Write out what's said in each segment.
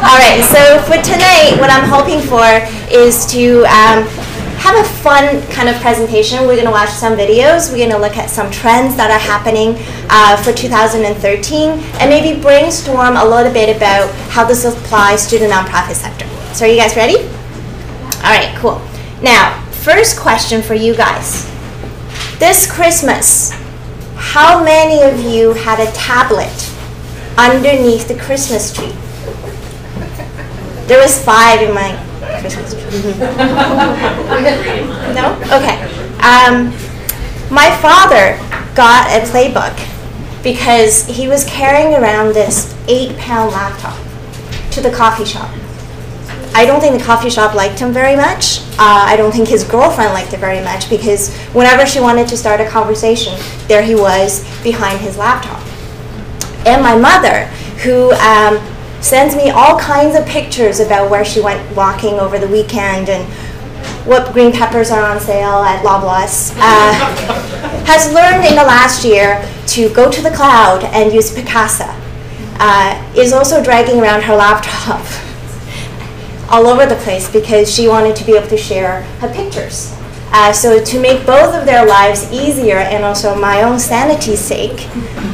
All right, so for tonight, what I'm hoping for is to have a fun kind of presentation. We're going to watch some videos. We're going to look at some trends that are happening for 2013 and maybe brainstorm a little bit about how this applies to the nonprofit sector. So are you guys ready? All right, cool. Now, first question for you guys. This Christmas, how many of you had a tablet underneath the Christmas tree? There was 5 in my Christmas tree. No? Okay. My father got a playbook because he was carrying around this 8-pound laptop to the coffee shop. I don't think the coffee shop liked him very much. I don't think his girlfriend liked it very much because whenever she wanted to start a conversation, there he was behind his laptop. And my mother, who sends me all kinds of pictures about where she went walking over the weekend and what green peppers are on sale at Loblaws, has learned in the last year to go to the cloud and use Picasa. Is also dragging around her laptop all over the place because she wanted to be able to share her pictures. So to make both of their lives easier and also my own sanity's sake,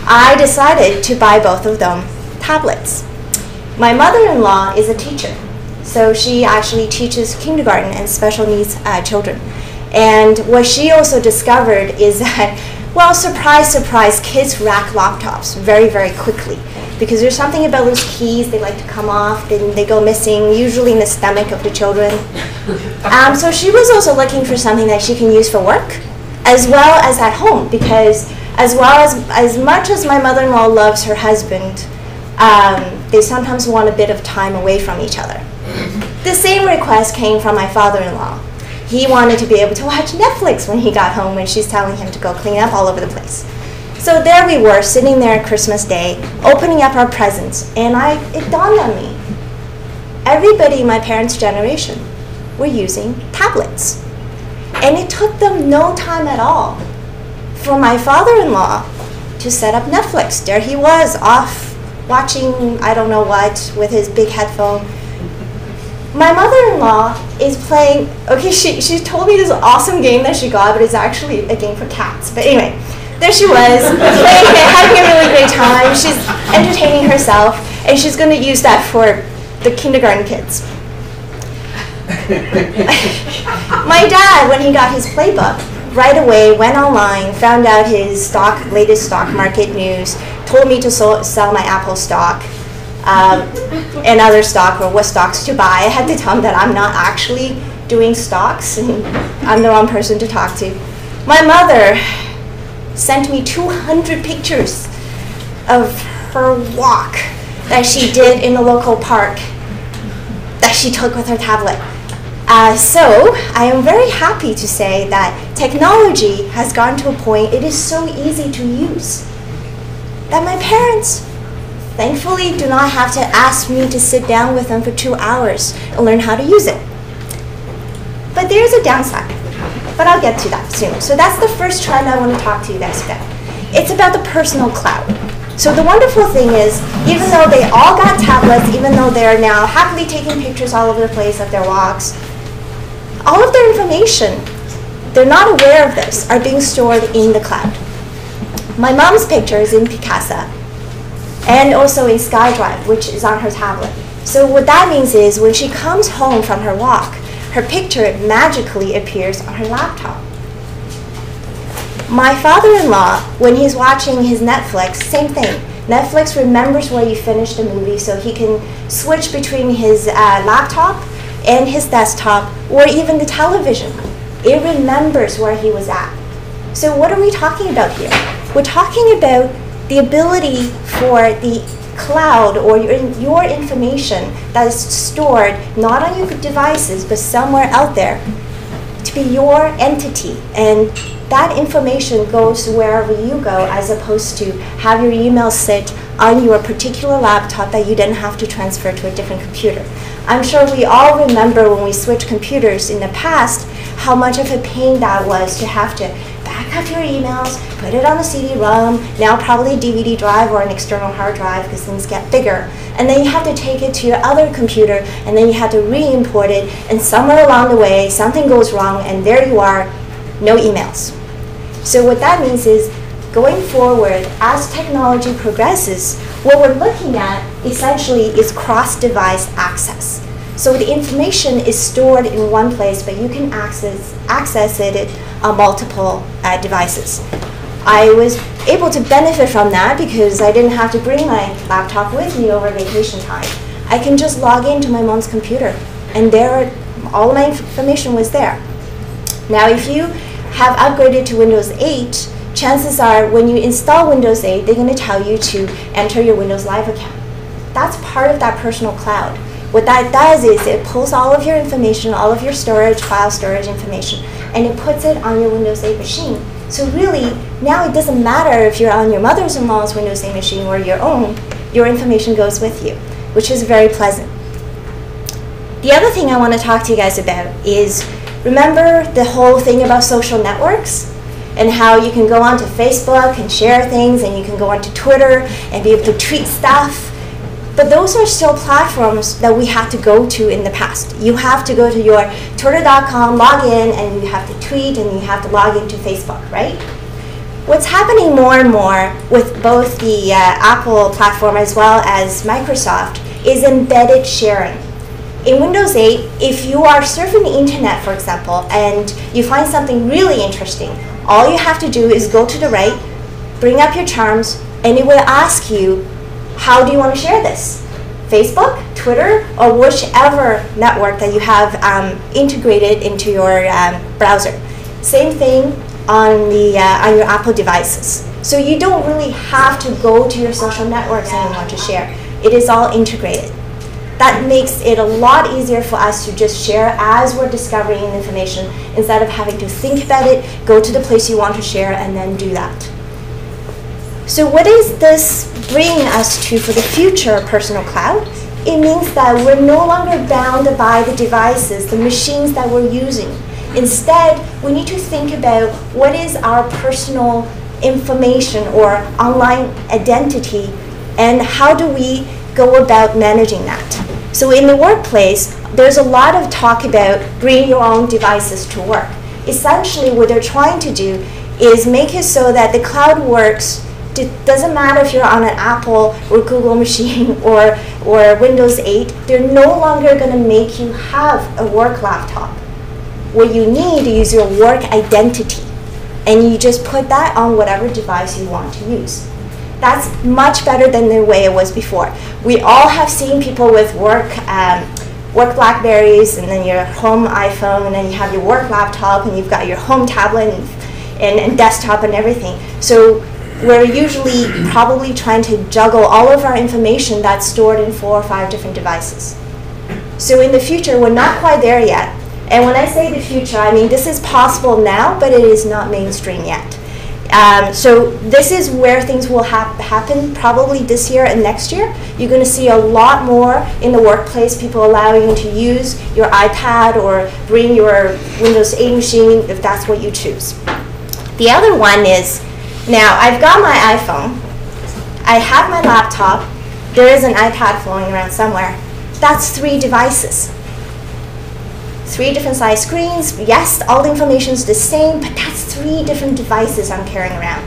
I decided to buy both of them tablets. My mother-in-law is a teacher, so she actually teaches kindergarten and special needs children. And what she also discovered is that, well, surprise, surprise, kids rack laptops very, very quickly because there's something about those keys, they like to come off, and they go missing, usually in the stomach of the children. So she was also looking for something that she can use for work as well as at home because as much as my mother-in-law loves her husband, they sometimes want a bit of time away from each other. The same request came from my father-in-law. He wanted to be able to watch Netflix when he got home when she's telling him to go clean up all over the place. So there we were, sitting there on Christmas Day, opening up our presents, and it dawned on me. Everybody in my parents' generation were using tablets. And it took them no time at all for my father-in-law to set up Netflix. There he was, off watching I don't know what with his big headphone. My mother-in-law is playing, okay, she told me this awesome game that she got, but it's actually a game for cats. But anyway, there she was, playing it, having a really great time. She's entertaining herself, and she's going to use that for the kindergarten kids. My dad, when he got his playbook, right away went online, found out his latest stock market news, told me to sell my Apple stock and other stock, or what stocks to buy. I had to tell him that I'm not actually doing stocks and I'm the wrong person to talk to. My mother sent me 200 pictures of her walk that she did in the local park that she took with her tablet. So I am very happy to say that technology has gotten to a point it is so easy to use that my parents thankfully do not have to ask me to sit down with them for 2 hours and learn how to use it. But there's a downside, but I'll get to that soon. So that's the first trend I want to talk to you guys about. It's about the personal cloud. So the wonderful thing is, even though they all got tablets, even though they're now happily taking pictures all over the place of their walks, all of their information, they're not aware of this, are being stored in the cloud. My mom's picture is in Picasa and also in SkyDrive, which is on her tablet. So what that means is when she comes home from her walk, her picture magically appears on her laptop. My father-in-law, when he's watching his Netflix, same thing. Netflix remembers where you finished a movie so he can switch between his laptop and his desktop, or even the television. It remembers where he was at. So what are we talking about here? We're talking about the ability for the cloud or your information that is stored not on your devices but somewhere out there to be your entity, and that information goes wherever you go as opposed to have your email sit on your particular laptop that you then have to transfer to a different computer. I'm sure we all remember when we switched computers in the past how much of a pain that was to have to back up your emails, put it on a CD-ROM, now probably a DVD drive or an external hard drive because things get bigger. And then you have to take it to your other computer, and then you have to re-import it, and somewhere along the way, something goes wrong, and there you are, no emails. So what that means is, going forward, as technology progresses, what we're looking at essentially is cross-device access. So the information is stored in one place, but you can access it on multiple devices. I was able to benefit from that because I didn't have to bring my laptop with me over vacation time. I can just log into my mom's computer, and there, all my information was there. Now, if you have upgraded to Windows 8, chances are when you install Windows 8, they're going to tell you to enter your Windows Live account. That's part of that personal cloud. What that does is it pulls all of your information, all of your storage, file storage information, and it puts it on your Windows 8 machine. So really, now it doesn't matter if you're on your mother-in-law's Windows 8 machine or your own, your information goes with you, which is very pleasant. The other thing I want to talk to you guys about is, remember the whole thing about social networks? And how you can go onto Facebook and share things, and you can go onto Twitter and be able to tweet stuff. But those are still platforms that we had to go to in the past. You have to go to your twitter.com, log in, and you have to tweet, and you have to log into Facebook, right? What's happening more and more with both the Apple platform as well as Microsoft is embedded sharing. In Windows 8, if you are surfing the internet, for example, and you find something really interesting, all you have to do is go to the right, bring up your charms, and it will ask you, how do you want to share this? Facebook, Twitter, or whichever network that you have integrated into your browser. Same thing on your Apple devices. So you don't really have to go to your social networks and you want to share. It is all integrated. That makes it a lot easier for us to just share as we're discovering information instead of having to think about it, go to the place you want to share, and then do that. So what does this bring us to for the future personal cloud? It means that we're no longer bound by the devices, the machines that we're using. Instead, we need to think about what is our personal information or online identity, and how do we go about managing that. So in the workplace, there's a lot of talk about bring your own devices to work. Essentially, what they're trying to do is make it so that the cloud works. It doesn't matter if you're on an Apple or Google machine or Windows 8, they're no longer going to make you have a work laptop. What you need is your work identity, and you just put that on whatever device you want to use. That's much better than the way it was before. We all have seen people with work Blackberries, and then your home iPhone, and then you have your work laptop, and you've got your home tablet and desktop and everything. So we're usually probably trying to juggle all of our information that's stored in 4 or 5 different devices. So in the future, we're not quite there yet. And when I say the future, I mean this is possible now, but it is not mainstream yet. So this is where things will happen probably this year and next year. You're going to see a lot more in the workplace, people allowing you to use your iPad or bring your Windows 8 machine if that's what you choose. The other one is, now I've got my iPhone, I have my laptop, there is an iPad flowing around somewhere. That's 3 devices. 3 different size screens. Yes, all the information is the same, but that's 3 different devices I'm carrying around.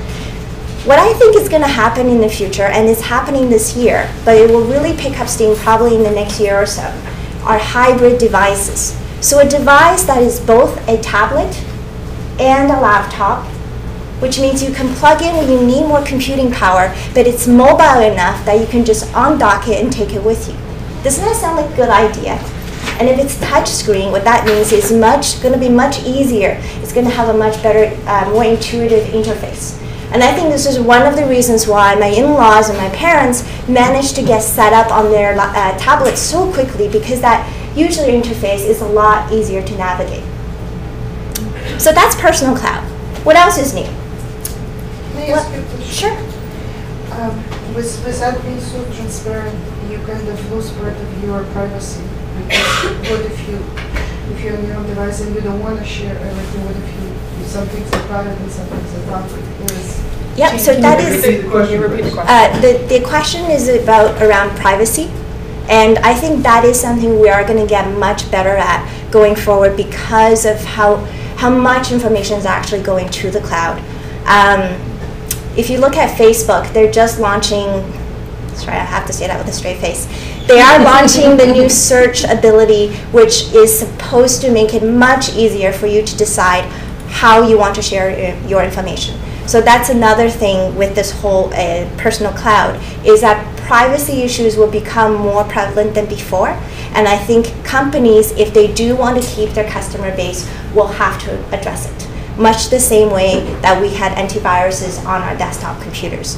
What I think is going to happen in the future, and it's happening this year, but it will really pick up steam probably in the next year or so, are hybrid devices. So a device that is both a tablet and a laptop, which means you can plug in when you need more computing power, but it's mobile enough that you can just undock it and take it with you. Doesn't that sound like a good idea? And if it's touch screen, what that means is going to be much easier. It's going to have a much better, more intuitive interface. And I think this is one of the reasons why my in-laws and my parents managed to get set up on their tablets so quickly, because that user interface is a lot easier to navigate. So that's personal cloud. What else is new? May I ask you a question? Sure. Without being so transparent, you kind of lose part of your privacy. Because what if you if you're on your own device and you don't want to share everything with a few, some things are private and some things are public. Yep, so that is, the question is around privacy. And I think that is something we are going to get much better at going forward because of how much information is actually going to the cloud. If you look at Facebook, they're just launching, sorry, I have to say that with a straight face. They are launching the new search ability, which is supposed to make it much easier for you to decide how you want to share your information. So that's another thing with this whole personal cloud, is that privacy issues will become more prevalent than before. And I think companies, if they do want to keep their customer base, will have to address it. Much the same way that we had antiviruses on our desktop computers.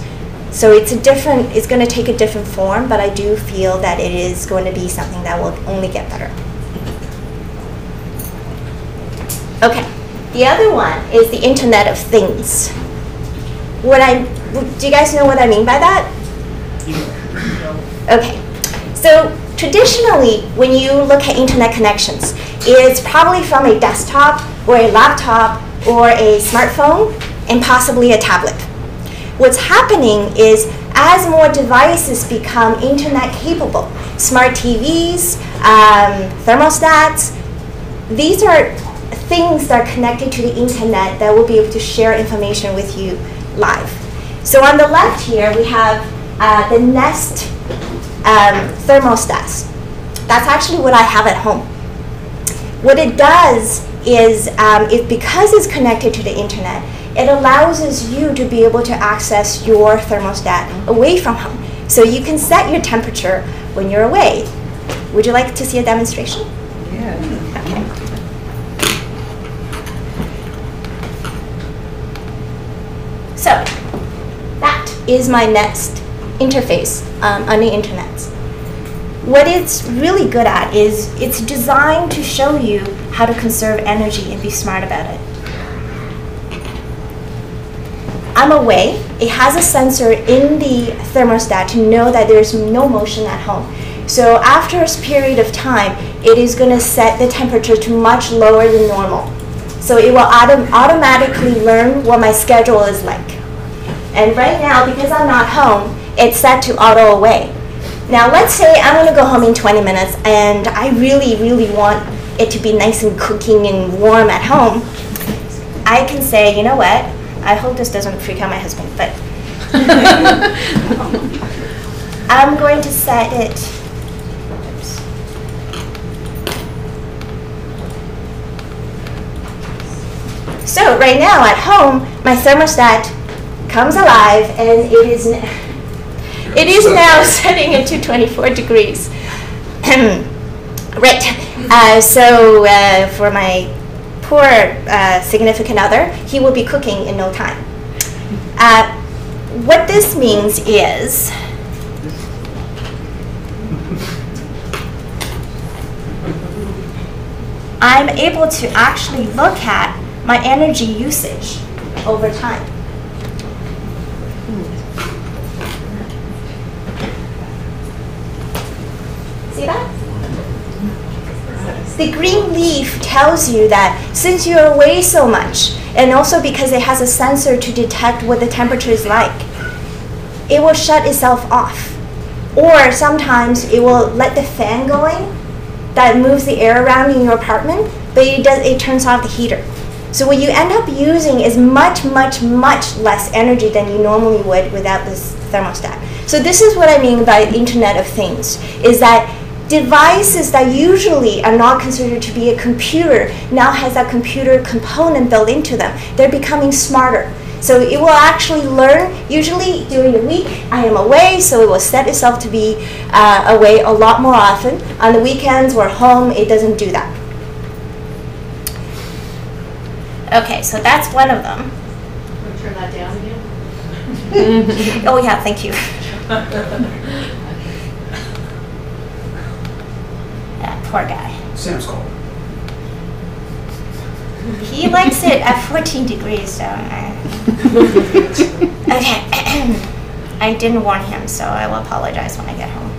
So it's going to take a different form, but I do feel that it is going to be something that will only get better. Okay, the other one is the Internet of Things. Do you guys know what I mean by that? Okay, so traditionally, when you look at internet connections, it's probably from a desktop or a laptop or a smartphone and possibly a tablet. What's happening is as more devices become internet capable, smart TVs, thermostats, these are things that are connected to the internet that will be able to share information with you live. So on the left here, we have the Nest thermostats. That's actually what I have at home. What it does is, because it's connected to the internet, it allows you to be able to access your thermostat away from home. So you can set your temperature when you're away. Would you like to see a demonstration? Yeah. Okay. So that is my Nest interface on the internet. What it's really good at is it's designed to show you how to conserve energy and be smart about it. I'm away. It has a sensor in the thermostat to know that there's no motion at home. So after a period of time, it is going to set the temperature to much lower than normal. So it will automatically learn what my schedule is like. And right now, because I'm not home, it's set to auto away. Now let's say I'm going to go home in 20 minutes and I really, really want it to be nice and cooking and warm at home. I can say, you know what? I hope this doesn't freak out my husband, but I'm going to set it. Oops. So right now at home, my thermostat comes alive and it is now setting it to 24 degrees. Right. So for my poor significant other, he will be cooking in no time. What this means is I'm able to actually look at my energy usage over time. See that? The green leaf tells you that since you're away so much, and also because it has a sensor to detect what the temperature is like, it will shut itself off. Or sometimes it will let the fan going that moves the air around in your apartment, but it turns off the heater. So what you end up using is much, much, much less energy than you normally would without this thermostat. So this is what I mean by Internet of Things, is that devices that usually are not considered to be a computer now has that computer component built into them. They're becoming smarter. So it will actually learn, usually during the week, I am away, so it will set itself to be away a lot more often. On the weekends, we're home, it doesn't do that. Okay, so that's one of them. Want to turn that down again? Oh yeah, thank you. That poor guy. Sam's called. He likes it at 14 degrees, so okay. I didn't warn him, so I will apologize when I get home.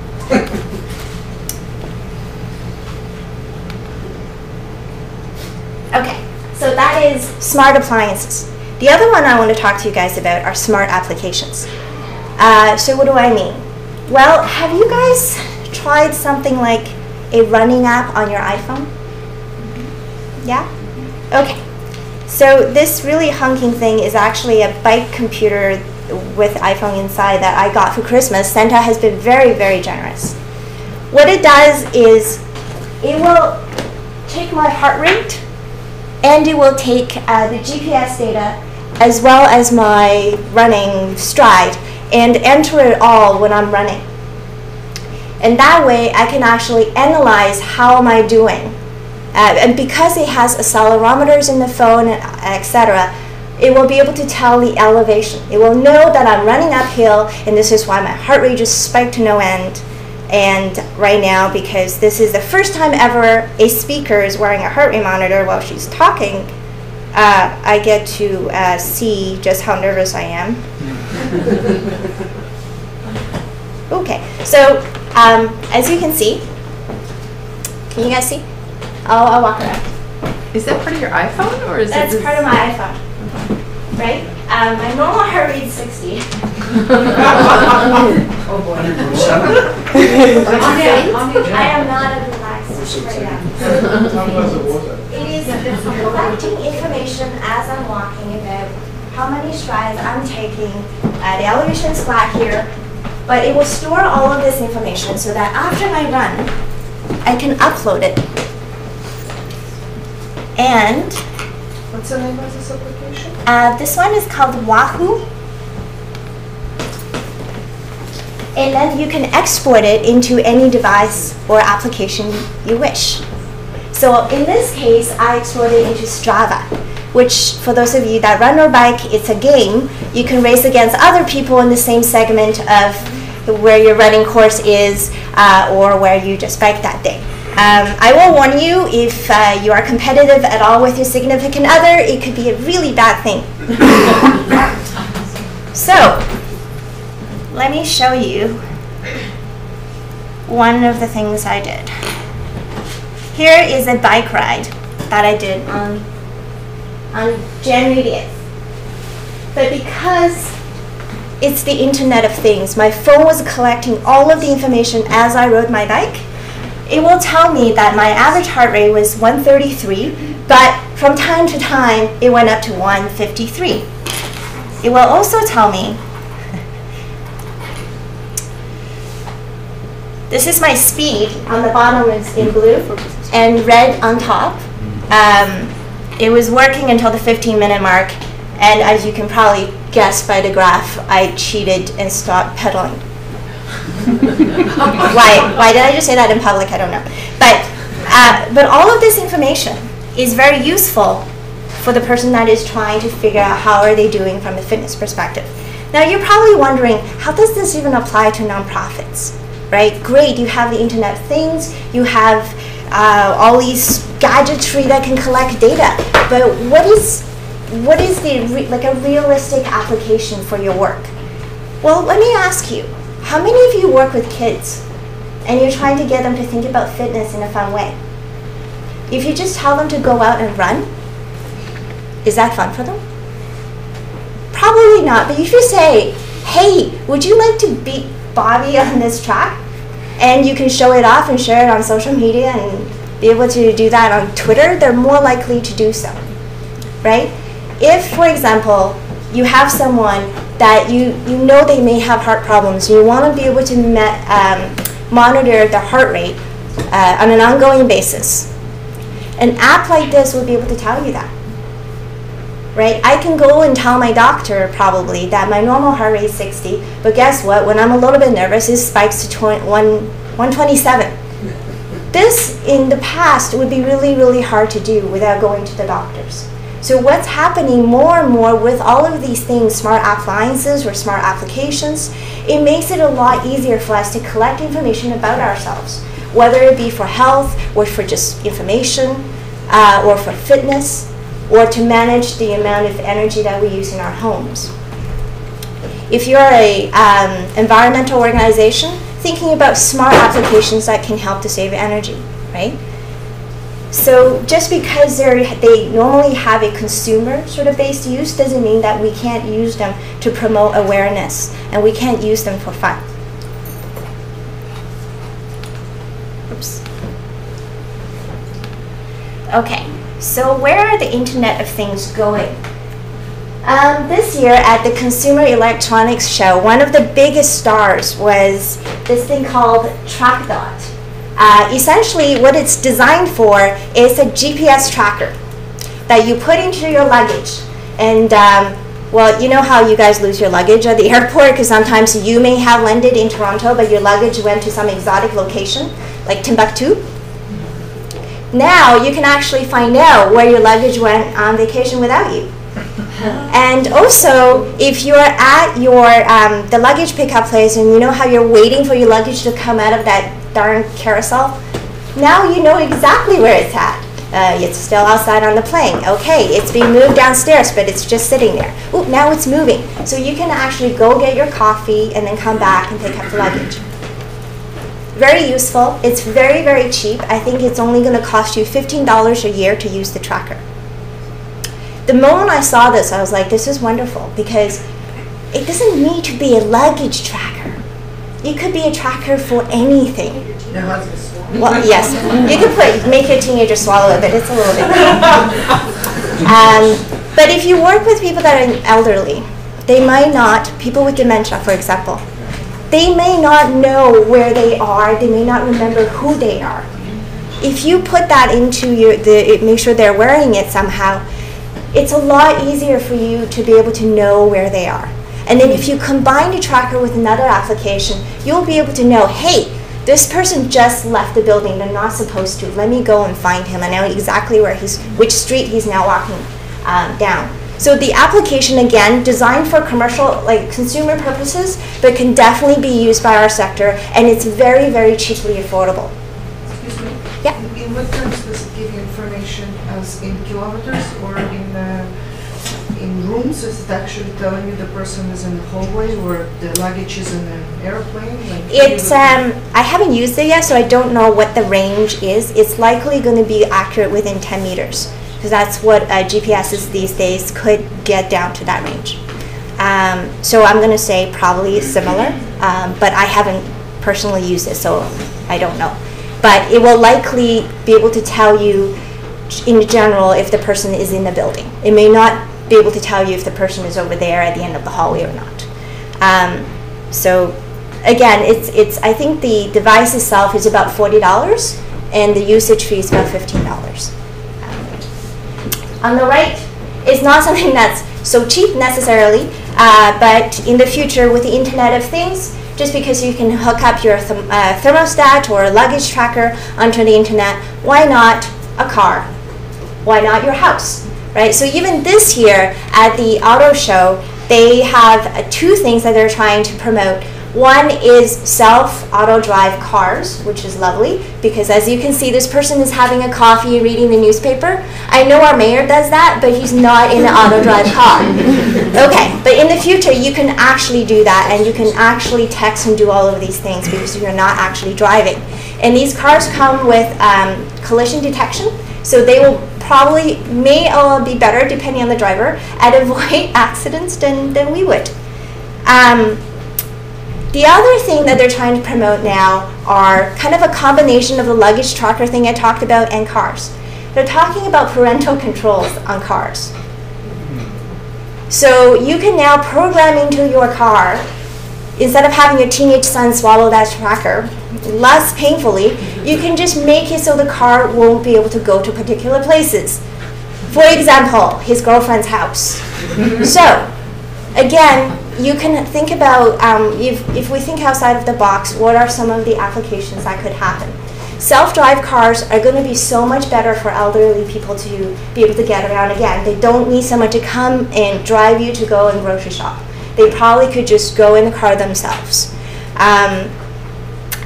Okay, so that is smart appliances. The other one I want to talk to you guys about are smart applications. So what do I mean? Well, have you guys tried something like a running app on your iPhone? Yeah? Okay. So this really hunking thing is actually a bike computer with iPhone inside that I got for Christmas. Santa has been very, very generous. What it does is it will take my heart rate and it will take the GPS data as well as my running stride and enter it all when I'm running. And that way I can actually analyze how am I doing. And because it has accelerometers in the phone, etc., it will be able to tell the elevation. It will know that I'm running uphill, and this is why my heart rate just spiked to no end. And right now, because this is the first time ever a speaker is wearing a heart rate monitor while she's talking, I get to see just how nervous I am. Okay, so as you can see, can you guys see? I'll walk around. Is that part of your iPhone, or is That's it? part of my iPhone, right? My normal heart rate is 60. Oh boy. I am not at relaxed right now. It is collecting information as I'm walking about how many strides I'm taking. The elevation is flat here, but it will store all of this information so that after my run, I can upload it. And What's the name of this application? this one is called Wahoo. And then you can export it into any device or application you wish. So in this case, I export it into Strava, which for those of you that run or bike, it's a game. You can race against other people in the same segment of where your running course is or where you just bike that day. I will warn you, if you are competitive at all with your significant other, it could be a really bad thing. So, let me show you one of the things I did. Here is a bike ride that I did on January 8th. But because it's the Internet of Things, my phone was collecting all of the information as I rode my bike. It will tell me that my average heart rate was 133, but from time to time, it went up to 153. It will also tell me, this is my speed, on the bottom is in blue, and red on top. It was working until the 15-minute mark, and as you can probably guess by the graph, I cheated and stopped pedaling. Why did I just say that in public? I don't know. But all of this information is very useful for the person that is trying to figure out how are they doing from a fitness perspective. Now you're probably wondering, how does this even apply to nonprofits? Right? Great, you have the Internet of Things, you have all these gadgetry that can collect data, but what is the like a realistic application for your work? Well, let me ask you. How many of you work with kids and you're trying to get them to think about fitness in a fun way? If you just tell them to go out and run, is that fun for them? Probably not, but if you say, hey, would you like to beat Bobby on this track? And you can show it off and share it on social media and be able to do that on Twitter, they're more likely to do so, right? If, for example, you have someone that you know they may have heart problems, you want to be able to monitor their heart rate on an ongoing basis. An app like this will be able to tell you that, right? I can go and tell my doctor probably that my normal heart rate is 60, but guess what? When I'm a little bit nervous, it spikes to 127. This, in the past, would be really, really hard to do without going to the doctors. So what's happening more and more with all of these things, smart appliances or smart applications, it makes it a lot easier for us to collect information about ourselves, whether it be for health or for just information or for fitness or to manage the amount of energy that we use in our homes. If you're an environmental organization, thinking about smart applications that can help to save energy, right? So just because they normally have a consumer sort of based use doesn't mean that we can't use them to promote awareness, and we can't use them for fun. Oops. Okay, so where are the Internet of Things going? This year at the Consumer Electronics Show, one of the biggest stars was this thing called TrackDot. Essentially, what it's designed for is a GPS tracker that you put into your luggage. And, well, you know how you guys lose your luggage at the airport, because sometimes you may have landed in Toronto, but your luggage went to some exotic location, like Timbuktu. Now, you can actually find out where your luggage went on vacation without you. And also, if you're at your the luggage pickup place and you know how you're waiting for your luggage to come out of that darn carousel, now you know exactly where it's at. It's still outside on the plane. Okay, it's being moved downstairs, but it's just sitting there. Ooh, now it's moving. So you can actually go get your coffee and then come back and pick up the luggage. Very useful. It's very, very cheap. I think it's only going to cost you $15 a year to use the tracker. The moment I saw this, I was like, this is wonderful, because it doesn't need to be a luggage tracker. It could be a tracker for anything. Well, yes, you could make your teenager swallow it, but it's a little bit. But if you work with people that are elderly, they might not, people with dementia, for example, they may not know where they are, they may not remember who they are. If you put that into make sure they're wearing it somehow, it's a lot easier for you to be able to know where they are. And then if you combine the tracker with another application, you'll be able to know, hey, this person just left the building, they're not supposed to. Let me go and find him. I know exactly which street he's now walking down. So the application, again, designed for commercial, like consumer purposes, but can definitely be used by our sector, and it's very, very cheaply affordable. Excuse me? Yeah. In what terms does it give you information, as in kilometers or in rooms? Is it actually telling you the person is in the hallway or the luggage is in an airplane? It's I haven't used it yet, so I don't know what the range is. It's likely going to be accurate within 10 meters, because that's what GPSs these days could get down to that range. So I'm going to say probably similar, but I haven't personally used it, so I don't know. But it will likely be able to tell you in general if the person is in the building. It may not be able to tell you if the person is over there at the end of the hallway or not. So again, I think the device itself is about $40, and the usage fee is about $15. On the right, it's not something that's so cheap necessarily, but in the future with the Internet of Things, just because you can hook up your thermostat or a luggage tracker onto the internet, why not a car? Why not your house? Right? So even this year at the auto show, they have two things that they're trying to promote. One is self-auto drive cars, which is lovely, because as you can see, this person is having a coffee, reading the newspaper. I know our mayor does that, but he's not in an auto drive car. Okay, but in the future, you can actually do that, and you can actually text and do all of these things because you're not actually driving. And these cars come with collision detection, so they will may be better, depending on the driver, at avoiding accidents than we would. The other thing that they're trying to promote now are kind of a combination of the luggage tracker thing I talked about and cars. They're talking about parental controls on cars. So you can now program into your car, instead of having your teenage son swallow that tracker, less painfully, you can just make it so the car won't be able to go to particular places. For example, his girlfriend's house. So, again, you can think about, if we think outside of the box, what are some of the applications that could happen? Self-drive cars are going to be so much better for elderly people to be able to get around again. They don't need someone to come and drive you to go and grocery shop. They probably could just go in the car themselves.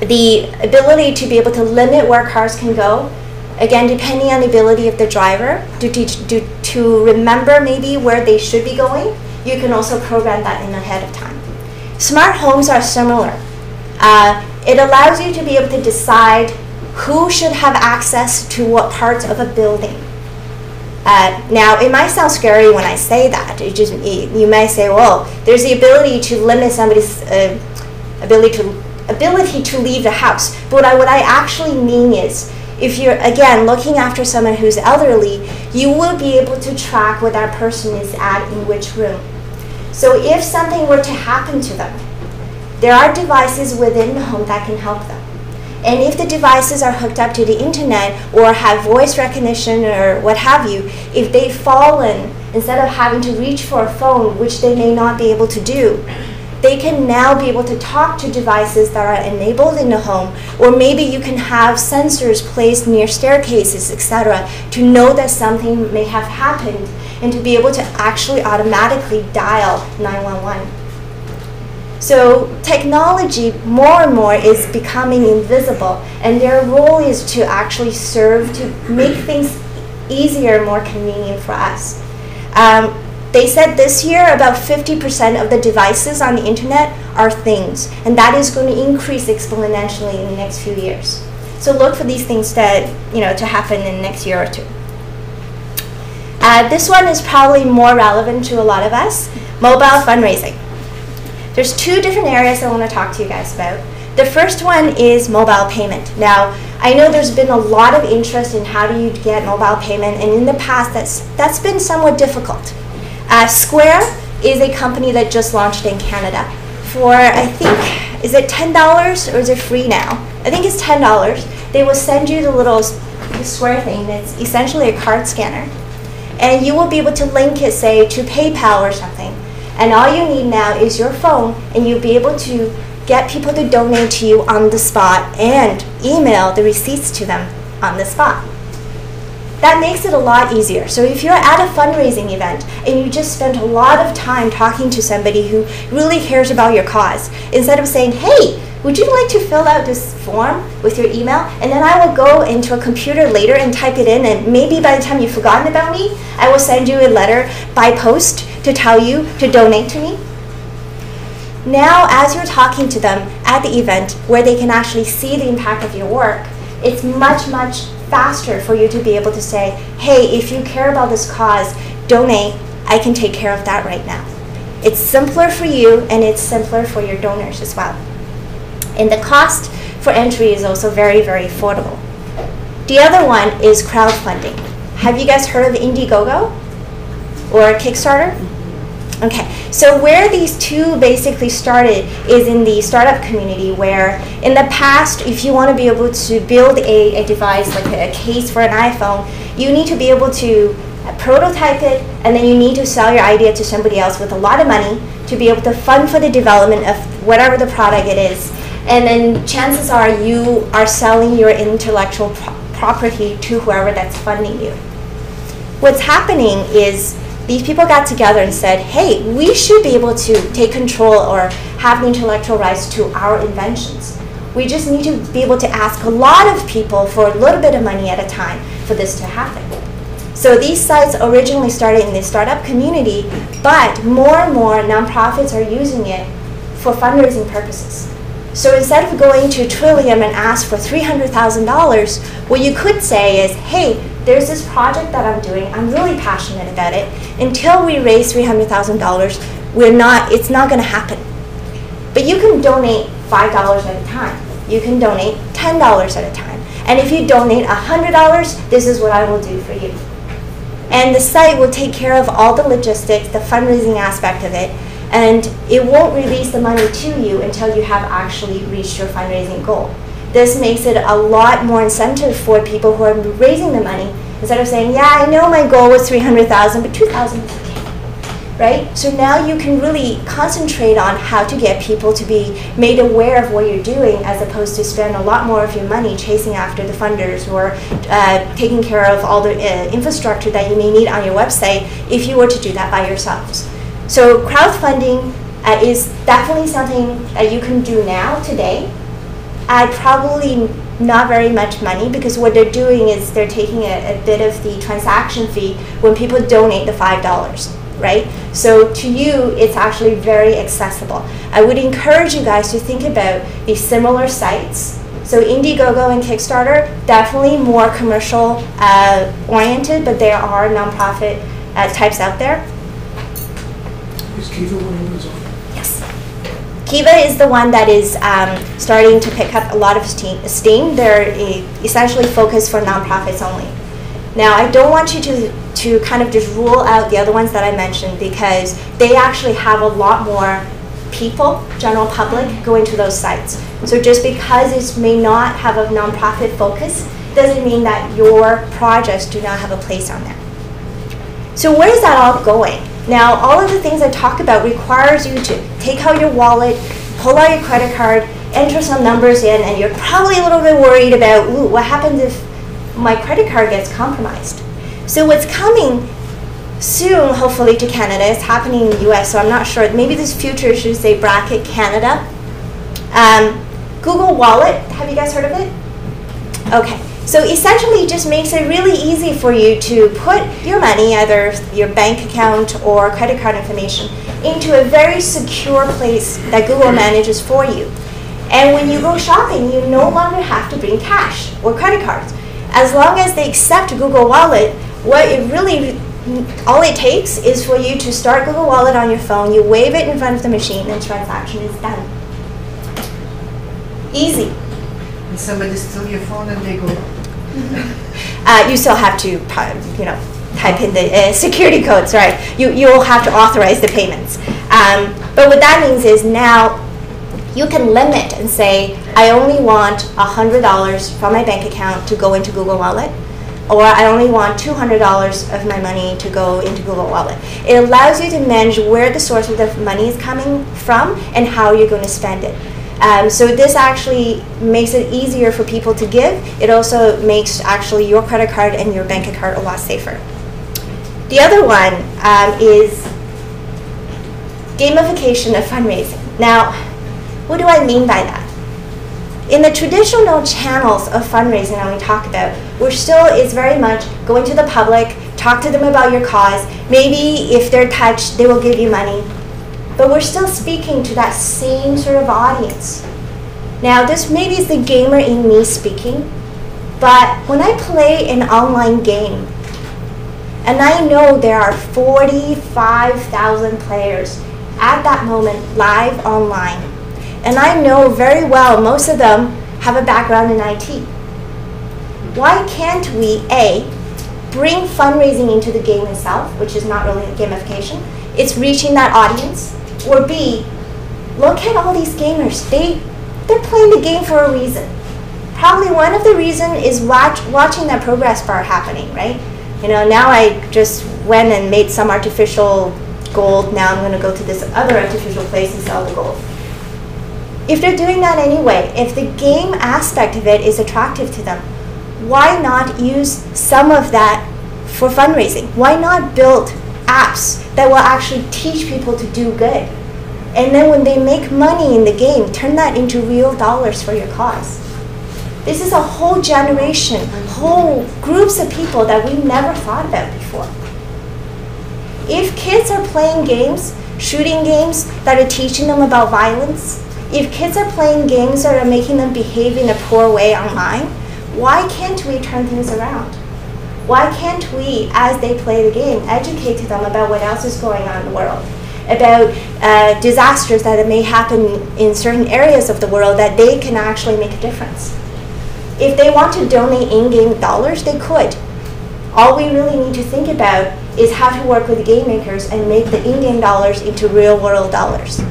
The ability to be able to limit where cars can go, again, depending on the ability of the driver to remember maybe where they should be going, you can also program that in ahead of time. Smart homes are similar. It allows you to be able to decide who should have access to what parts of a building. Now, it might sound scary when I say that. You may say, well, there's the ability to limit somebody's ability to leave the house. But what I actually mean is, if you're, again, looking after someone who's elderly, you will be able to track where that person is at in which room. So if something were to happen to them, there are devices within the home that can help them. And if the devices are hooked up to the internet or have voice recognition or what have you, if they've fallen, instead of having to reach for a phone, which they may not be able to do, they can now be able to talk to devices that are enabled in the home, or maybe you can have sensors placed near staircases, etc., to know that something may have happened and to be able to actually automatically dial 911. So technology more and more is becoming invisible, and their role is to actually serve to make things easier, more convenient for us. They said this year about 50% of the devices on the internet are things, and that is going to increase exponentially in the next few years. So look for these things to happen in the next year or two. This one is probably more relevant to a lot of us, mobile fundraising. There's two different areas I want to talk to you guys about. The first one is mobile payment. Now, I know there's been a lot of interest in how do you get mobile payment, and in the past that's been somewhat difficult. Square is a company that just launched in Canada for, I think, is it $10 or is it free now? I think it's $10. They will send you the Square thing that's essentially a card scanner, and you will be able to link it, say, to PayPal or something. And all you need now is your phone, and you'll be able to get people to donate to you on the spot and email the receipts to them on the spot. That makes it a lot easier. So if you're at a fundraising event and you just spent a lot of time talking to somebody who really cares about your cause, instead of saying, hey, would you like to fill out this form with your email? And then I will go into a computer later and type it in, and maybe by the time you've forgotten about me, I will send you a letter by post to tell you to donate to me. Now, as you're talking to them at the event where they can actually see the impact of your work, it's much, much faster for you to be able to say, hey, if you care about this cause, donate. I can take care of that right now. It's simpler for you, and it's simpler for your donors as well. And the cost for entry is also very, very affordable. The other one is crowdfunding. Have you guys heard of Indiegogo or Kickstarter? Okay, so where these two basically started is in the startup community, where in the past, if you want to be able to build a device like a case for an iPhone, you need to be able to prototype it, and then you need to sell your idea to somebody else with a lot of money to be able to fund for the development of whatever the product it is. And then chances are you are selling your intellectual property to whoever that's funding you. What's happening is these people got together and said, hey, we should be able to take control or have the intellectual rights to our inventions. We just need to be able to ask a lot of people for a little bit of money at a time for this to happen. So these sites originally started in the startup community, but more and more nonprofits are using it for fundraising purposes. So instead of going to Trillium and ask for $300,000, what you could say is, hey, there's this project that I'm doing. I'm really passionate about it. Until we raise $300,000, it's not going to happen. But you can donate $5 at a time. You can donate $10 at a time. And if you donate $100, this is what I will do for you. And the site will take care of all the logistics, the fundraising aspect of it, and it won't release the money to you until you have actually reached your fundraising goal. This makes it a lot more incentive for people who are raising the money, instead of saying, yeah, I know my goal was $300,000, but $2,000 is okay, right? So now you can really concentrate on how to get people to be made aware of what you're doing, as opposed to spend a lot more of your money chasing after the funders or taking care of all the infrastructure that you may need on your website if you were to do that by yourselves. So crowdfunding is definitely something that you can do now, today. Probably not very much money, because what they're doing is they're taking a bit of the transaction fee when people donate the $5, right? So to you, it's actually very accessible. I would encourage you guys to think about these similar sites So Indiegogo and Kickstarter, definitely more commercial oriented, but there are nonprofit types out there. Is Kiva one of those? Yes. Kiva is the one that is starting to pick up a lot of steam. They're essentially focused for nonprofits only. Now, I don't want you to kind of just rule out the other ones that I mentioned, because they actually have a lot more people, general public, going to those sites. So just because it may not have a nonprofit focus doesn't mean that your projects do not have a place on there. So where is that all going? Now, all of the things I talk about requires you to take out your wallet, pull out your credit card, enter some numbers in, and you're probably a little bit worried about, ooh, what happens if my credit card gets compromised? So what's coming soon, hopefully, to Canada, it's happening in the US, so I'm not sure. Maybe this future should say bracket Canada. Google Wallet, have you guys heard of it? Okay, so essentially it just makes it really easy for you to put your money, either your bank account or credit card information, into a very secure place that Google manages for you. And when you go shopping, you no longer have to bring cash or credit cards. As long as they accept Google Wallet, all it takes is for you to start Google Wallet on your phone, you wave it in front of the machine, and transaction is done. Easy. And somebody steal your phone and they go. You still have to, type in the security codes, right? You'll have to authorize the payments. But what that means is now you can limit and say, I only want $100 from my bank account to go into Google Wallet, or I only want $200 of my money to go into Google Wallet. It allows you to manage where the source of the money is coming from and how you're going to spend it. So this actually makes it easier for people to give. It also makes actually your credit card and your bank account a lot safer. The other one is gamification of fundraising. Now, what do I mean by that? In the traditional channels of fundraising that we talk about, it's very much going to the public, talk to them about your cause. Maybe if they're touched, they will give you money. But we're still speaking to that same sort of audience. Now, this maybe is the gamer in me speaking, but when I play an online game, and I know there are 45,000 players at that moment live online, and I know very well most of them have a background in IT. Why can't we, A, bring fundraising into the game itself, which is not really gamification, it's reaching that audience, or B, look at all these gamers. They're playing the game for a reason. Probably one of the reasons is watching that progress bar happening, right? Now I just went and made some artificial gold. Now I'm going to go to this other artificial place and sell the gold. If they're doing that anyway, if the game aspect of it is attractive to them, why not use some of that for fundraising? Why not build apps that will actually teach people to do good? And then when they make money in the game, turn that into real dollars for your cause. This is a whole generation, whole groups of people that we never thought about before. If kids are playing games, shooting games that are teaching them about violence, if kids are playing games that are making them behave in a poor way online, why can't we turn things around? Why can't we, as they play the game, educate to them about what else is going on in the world? About disasters that may happen in certain areas of the world that they can actually make a difference. If they want to donate in-game dollars, they could. All we really need to think about is how to work with the game makers and make the in-game dollars into real-world dollars.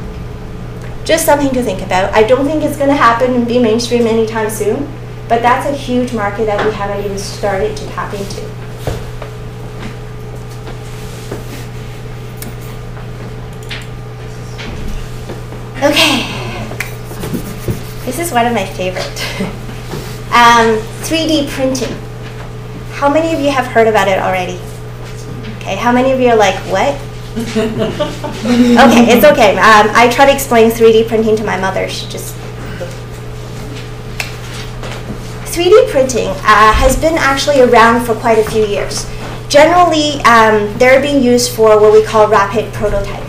Just something to think about. I don't think it's going to happen and be mainstream anytime soon, but that's a huge market that we haven't even started to tap into. Okay, this is one of my favorite. 3D printing. How many of you have heard about it already? Okay, how many of you are like, what? Okay, it's okay. I try to explain 3D printing to my mother. She just... 3D printing has been actually around for quite a few years. Generally, they're being used for what we call rapid prototyping.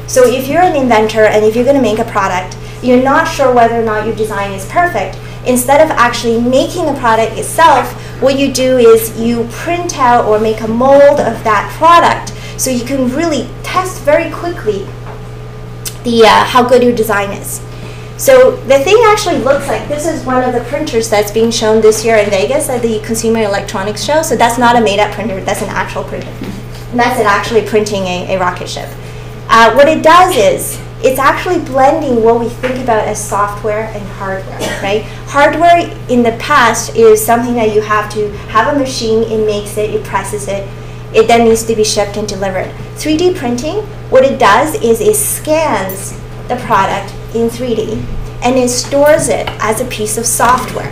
So if you're an inventor and if you're going to make a product, you're not sure whether or not your design is perfect, instead of actually making the product itself, what you do is you print out or make a mold of that product so you can really test very quickly the how good your design is. So the thing actually looks like, this is one of the printers that's being shown this year in Vegas at the Consumer Electronics Show. So that's not a made-up printer, that's an actual printer. And that's it actually printing a rocket ship. What it does is, it's actually blending what we think about as software and hardware, right? Hardware in the past is something that you have to have a machine, it makes it, it presses it, it then needs to be shipped and delivered. 3D printing, what it does is it scans the product in 3D and it stores it as a piece of software.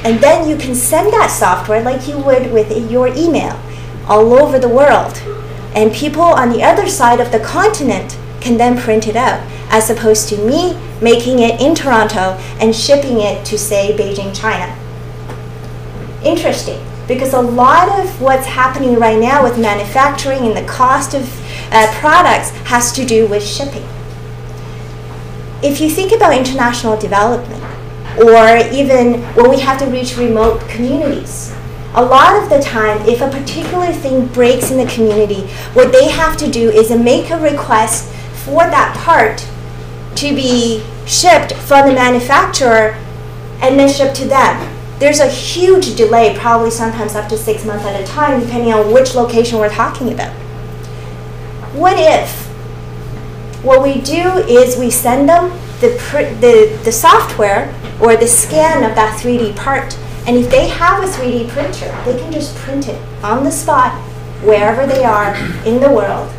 And then you can send that software like you would with your email all over the world. And people on the other side of the continent can then print it out, as opposed to me making it in Toronto and shipping it to, say, Beijing, China. Interesting, because a lot of what's happening right now with manufacturing and the cost of products has to do with shipping. If you think about international development, or even when we have to reach remote communities, a lot of the time, if a particular thing breaks in the community, what they have to do is make a request for that part to be shipped from the manufacturer and then shipped to them. There's a huge delay, probably sometimes up to 6 months at a time, depending on which location we're talking about. What if what we do is we send them the software or the scan of that 3D part, and if they have a 3D printer, they can just print it on the spot, wherever they are in the world.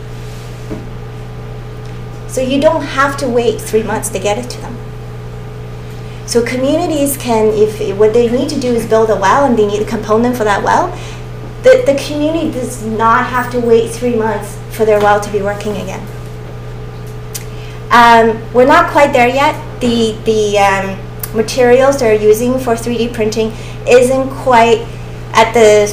So you don't have to wait 3 months to get it to them. So communities can, if what they need to do is build a well and they need a component for that well, the community does not have to wait 3 months for their well to be working again. We're not quite there yet. The materials they're using for 3D printing isn't quite at the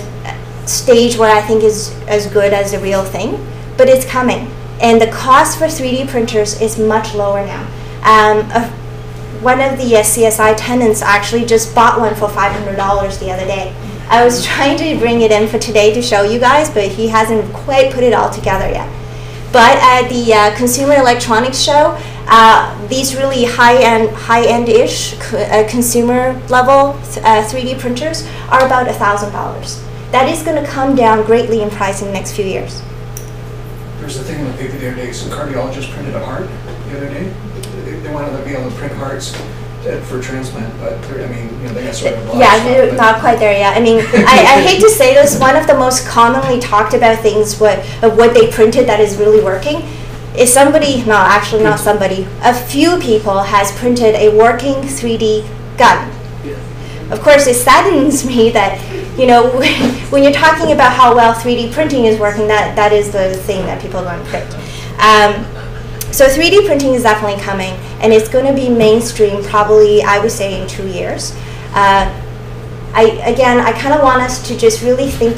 stage where I think is as good as the real thing, but it's coming. And the cost for 3D printers is much lower now. One of the CSI tenants actually just bought one for $500 the other day. I was trying to bring it in for today to show you guys, but he hasn't quite put it all together yet. But at the Consumer Electronics Show, these really high-end-ish consumer level 3D printers are about $1,000. That is going to come down greatly in price in the next few years. There's a thing in the paper the other day, some cardiologist printed a heart the other day. They wanted to be able to print hearts for transplant, but I mean, you know, they got sort of yeah, not quite there yet. I mean, I hate to say this, one of the most commonly talked about things of what they printed that is really working is somebody, no, actually not somebody, a few people has printed a working 3D gun. Of course, it saddens me that, you know, when you're talking about how well 3D printing is working, that is the thing that people are going to print. So 3D printing is definitely coming, and it's going to be mainstream probably, I would say, in 2 years. I kind of want us to just really think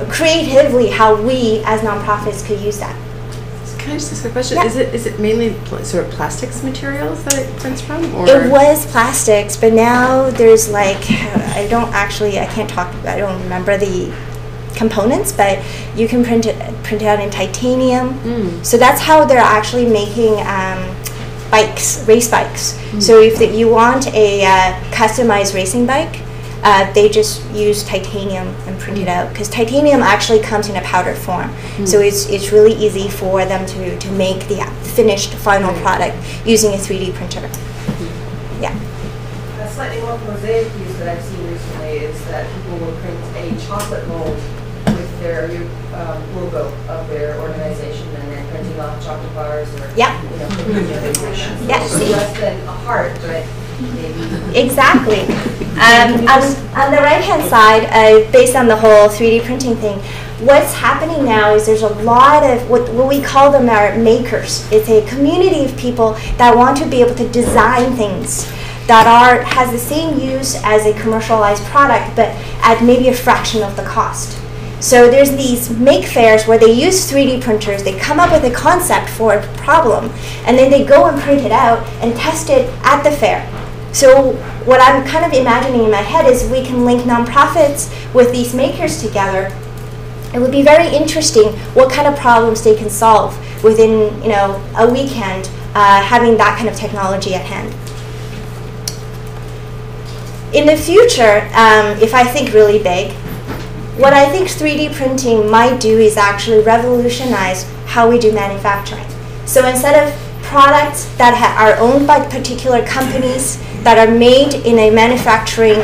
creatively how we as nonprofits could use that. Can I just ask a question? Yeah. Is it mainly sort of plastics materials that it prints from? Or? It was plastics, but now there's like, I don't remember the components, but you can print it out in titanium. So that's how they're actually making bikes, race bikes. So if you want a customized racing bike, they just use titanium and print it out, because titanium actually comes in a powdered form. So it's really easy for them to make the finished final product using a 3D printer. Yeah. A slightly more prosaic use that I've seen recently is that people will print a chocolate mold with their logo of their organization, and they're printing off chocolate bars or See? less than a heart, but maybe. Exactly. On the right-hand side, based on the whole 3D printing thing, what's happening now is there's a lot of what we call them our makers. It's a community of people that want to be able to design things that has the same use as a commercialized product, but at maybe a fraction of the cost. So there's these make fairs where they use 3D printers, they come up with a concept for a problem, and then they go and print it out and test it at the fair. So what I'm kind of imagining in my head is we can link nonprofits with these makers together. It would be very interesting what kind of problems they can solve within a weekend, having that kind of technology at hand. In the future, if I think really big, what I think 3D printing might do is actually revolutionize how we do manufacturing. So instead of products that are owned by particular companies that are made in a manufacturing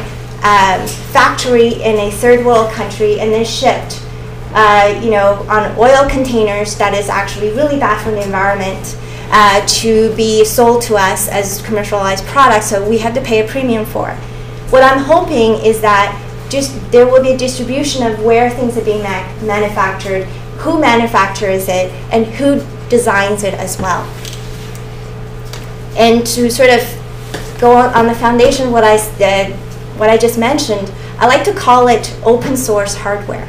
factory in a third world country and then shipped on oil containers that is actually really bad for the environment, to be sold to us as commercialized products, so we have to pay a premium for it. What I'm hoping is that there will be a distribution of where things are being manufactured, who manufactures it, and who designs it as well. And to sort of go on the foundation of what I just mentioned, I like to call it open source hardware.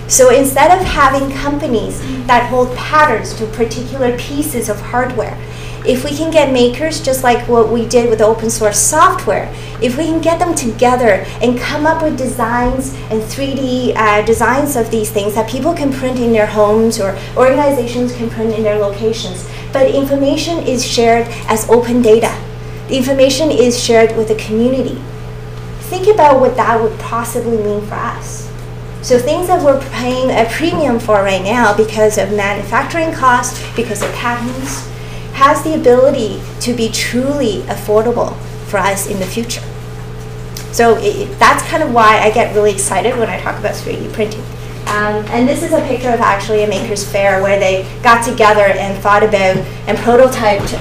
So instead of having companies that hold patterns to particular pieces of hardware, if we can get makers, just like what we did with open source software, if we can get them together and come up with designs and 3D designs of these things that people can print in their homes or organizations can print in their locations, but information is shared as open data. The information is shared with the community. Think about what that would possibly mean for us. So things that we're paying a premium for right now because of manufacturing costs, because of patents, has the ability to be truly affordable for us in the future. So that's kind of why I get really excited when I talk about 3D printing. And this is a picture of actually a maker's fair where they got together and thought about and prototyped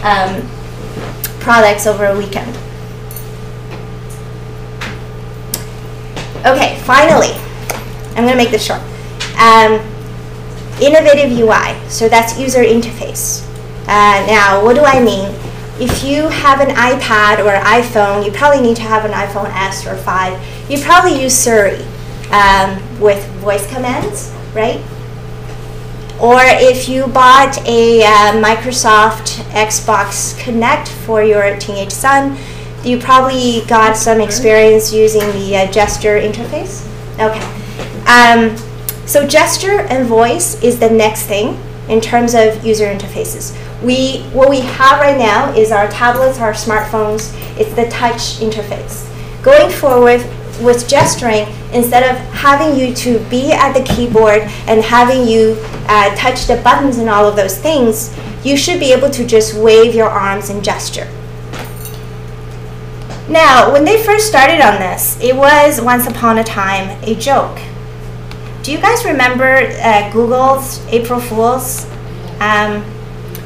products over a weekend. Okay, finally, I'm going to make this short. Innovative UI, so that's user interface. Now, what do I mean? If you have an iPad or an iPhone, you probably need to have an iPhone S or 5. You probably use Siri with voice commands, right? Or if you bought a Microsoft Xbox Kinect for your teenage son, you probably got some experience using the gesture interface. Okay. So gesture and voice is the next thing in terms of user interfaces. What we have right now is our tablets, our smartphones. It's the touch interface. Going forward with gesturing, instead of having you to be at the keyboard and having you touch the buttons and all of those things, you should be able to just wave your arms and gesture. Now, when they first started on this, it was once upon a time a joke. Do you guys remember Google's April Fool's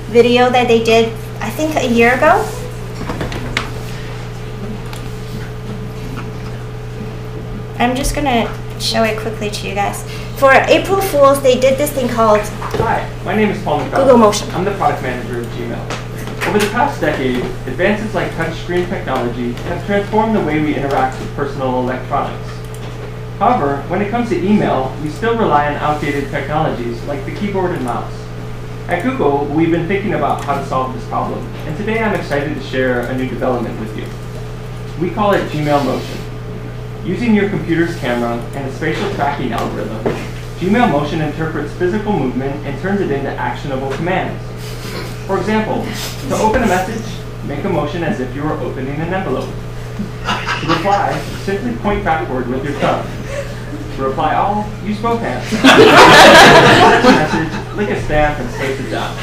video that they did, I think, a year ago? I'm just going to show it quickly to you guys. For April Fool's, they did this thing called Hi, my name is Paul McDonald. Google Motion. I'm the product manager of Gmail. Over the past decade, advances like touchscreen technology have transformed the way we interact with personal electronics. However, when it comes to email, we still rely on outdated technologies like the keyboard and mouse. At Google, we've been thinking about how to solve this problem, and today I'm excited to share a new development with you. We call it Gmail Motion. Using your computer's camera and a spatial tracking algorithm, Gmail Motion interprets physical movement and turns it into actionable commands. For example, to open a message, make a motion as if you were opening an envelope. To reply, simply point backward with your thumb. To reply all, use both hands. To send a message, lick a stamp and space it down.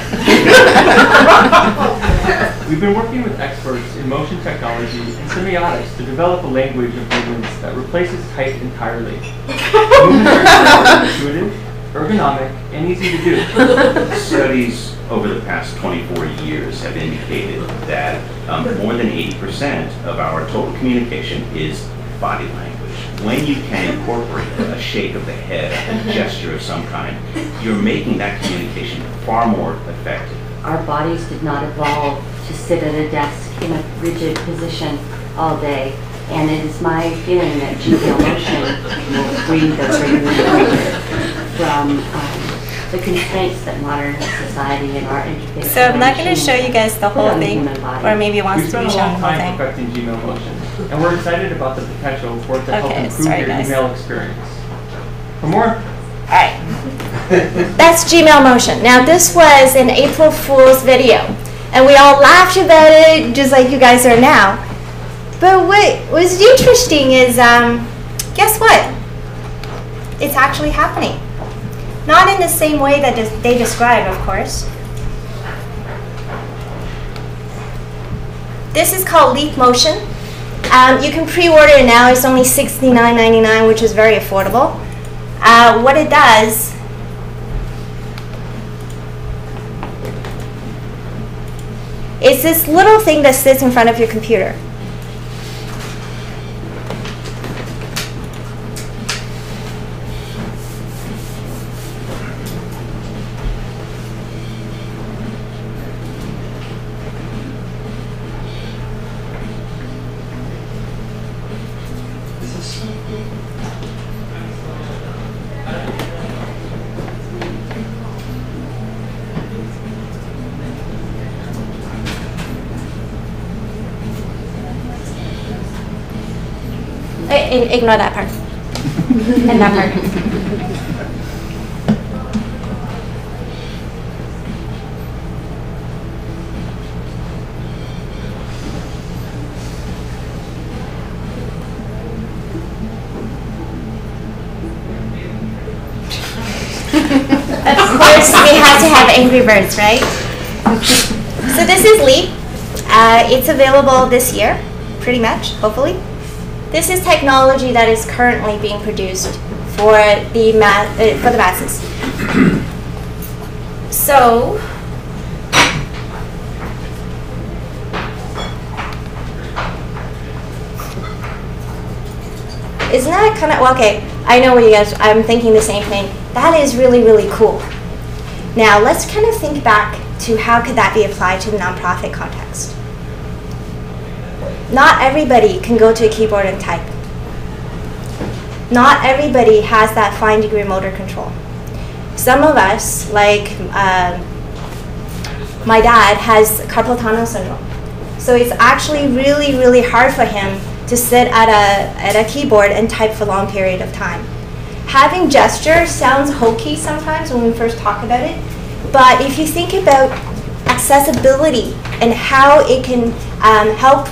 We've been working with experts in motion technology and semiotics to develop a language of movements that replaces type entirely. Movements are intuitive, ergonomic, and easy to do. Studies over the past 24 years have indicated that more than 80% of our total communication is body language. When you can incorporate a shake of the head, a gesture of some kind, you're making that communication far more effective. Our bodies did not evolve to sit at a desk in a rigid position all day, and it is my feeling that Gmail Motion will free the regular user from the constraints that modern society and our education. So I'm not going to show you guys the whole thing, or maybe it We wants to spent be a shown long the whole time thing. perfecting Gmail Motion, and we're excited about the potential for it to help Okay, improve sorry, your guys. email experience. For more, Alright. That's Gmail Motion. Now this was an April Fool's video. And we all laughed about it just like you guys are now. But what was interesting is, guess what? It's actually happening. Not in the same way that they describe, of course. This is called Leap Motion. You can pre-order it now. It's only $69.99, which is very affordable. What it does is this little thing that sits in front of your computer. Ignore that part. And that part. Of course, we had to have Angry Birds, right? So this is Leap. It's available this year, pretty much, hopefully. This is technology that is currently being produced for the masses. So, isn't that kind of, well, okay, I know what you guys, I'm thinking the same thing. That is really, really cool. Now, let's kind of think back to how could that be applied to the nonprofit context. Not everybody can go to a keyboard and type. Not everybody has that fine degree of motor control. Some of us, like my dad, has carpal tunnel syndrome. So it's actually really, really hard for him to sit at a keyboard and type for a long period of time. Having gesture sounds hokey sometimes when we first talk about it, but if you think about accessibility and how it can help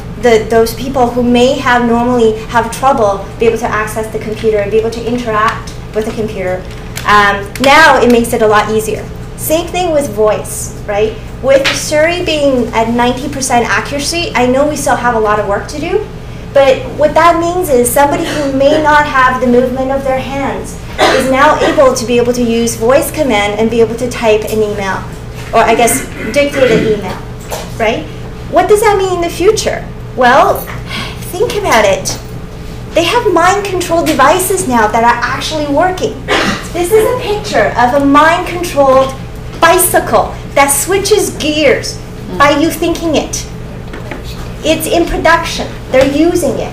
those people who may have normally have trouble be able to access the computer and be able to interact with the computer, now it makes it a lot easier. Same thing with voice, right? With Siri being at 90% accuracy, I know we still have a lot of work to do, but what that means is somebody who may not have the movement of their hands is now able to use voice command and be able to type an email, or I guess dictate an email, right? What does that mean in the future? Well, think about it. They have mind-controlled devices now that are actually working. This is a picture of a mind-controlled bicycle that switches gears by you thinking it. It's in production. They're using it.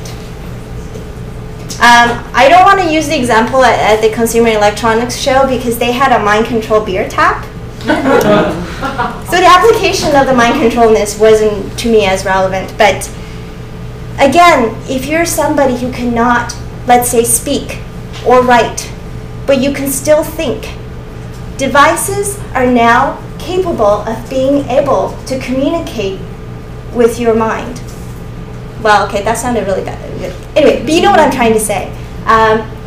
I don't want to use the example at the Consumer Electronics Show because they had a mind-controlled beer tap. So the application of the mind-controlledness wasn't, to me, as relevant. But again, if you're somebody who cannot, let's say, speak or write, but you can still think, devices are now capable of being able to communicate with your mind. Well, okay, that sounded really bad. Anyway, but you know what I'm trying to say.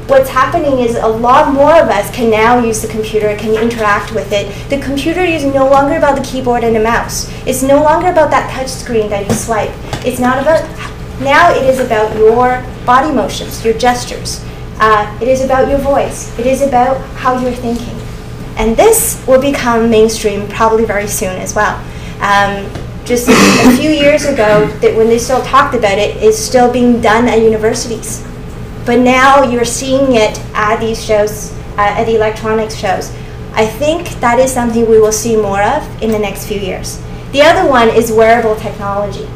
What's happening is a lot more of us can now use the computer, can interact with it. The computer is no longer about the keyboard and the mouse. It's no longer about that touch screen that you swipe. It's not about, now it is about your body motions, your gestures. It is about your voice. It is about how you're thinking. And this will become mainstream probably very soon as well. Just a few years ago, when they still talked about it, it's still being done at universities. But now you're seeing it at these shows, at the electronics shows. I think that is something we will see more of in the next few years. The other one is wearable technology.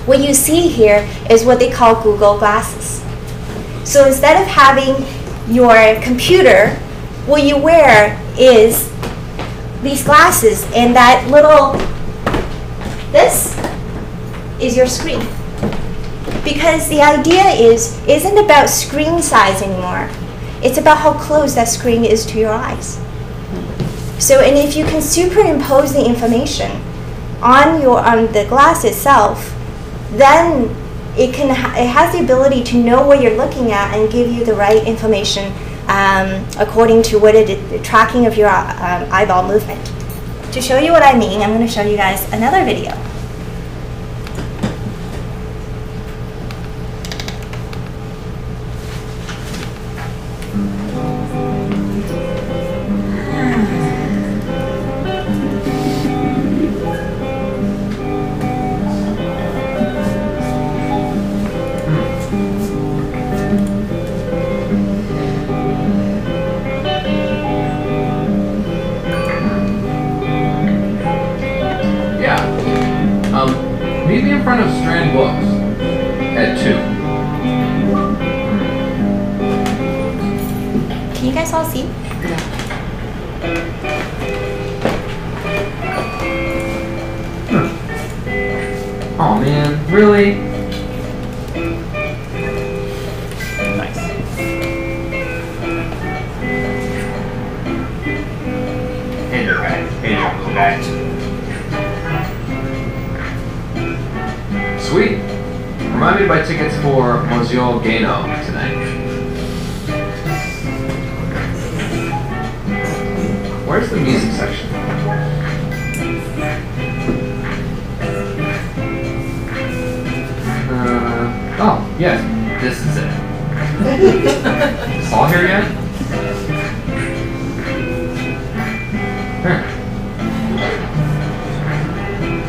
What you see here is what they call Google Glasses. So instead of having your computer what you wear is these glasses, and that little, this is your screen. Because the idea isn't about screen size anymore. It's about how close that screen is to your eyes. So, and if you can superimpose the information on the glass itself, then it has the ability to know what you're looking at and give you the right information according to what the tracking of your eyeball movement. To show you what I mean, I'm going to show you guys another video. Meet me in front of Strand Books at 2. Can you guys all see? Oh man, really? Nice. Hey there, guys. Hey there, cool guys. Sweet. Remind me to buy tickets for Monsieur Gano tonight. Where's the music section? Oh, yes, this is it. All here yet? Huh.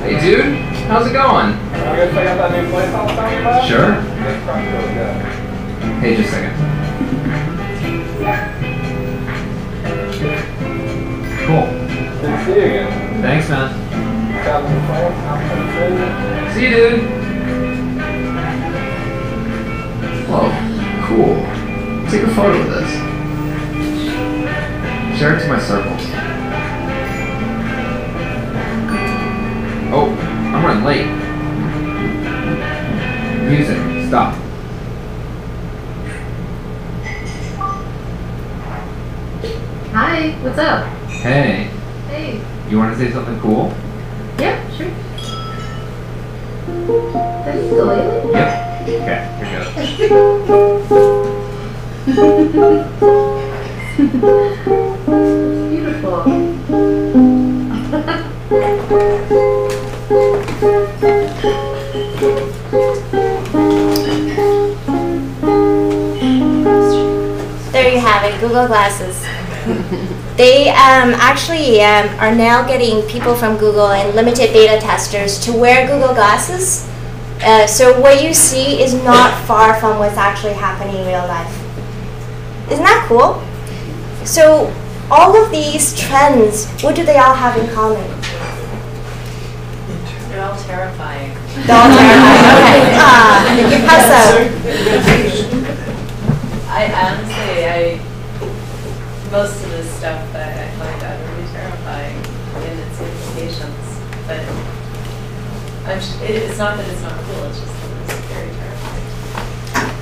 Hey dude, how's it going? Want to go check out that new place I was telling you about? Sure. It's probably really good. Hey, just a second. Cool. Good to see you again. Thanks, man. Got a new phone? I'm pretty See you, dude. Whoa, cool. Take a photo of this. Share it to my circles. Oh, I'm running late. Music, stop. Hi, what's up? Hey, Hey. you want to say something cool? Yeah, sure. Have you delayed? Yep. Okay, here goes. Beautiful. There you have it, Google Glasses. They actually are now getting people from Google and limited beta testers to wear Google Glasses. So what you see is not far from what's actually happening in real life. Isn't that cool? So all of these trends, what do they all have in common? They're all terrifying. They're all terrifying. Okay. How so? Most of this stuff that I find utterly terrifying in its implications, but it's not that it's not cool, it's just that it's very terrifying.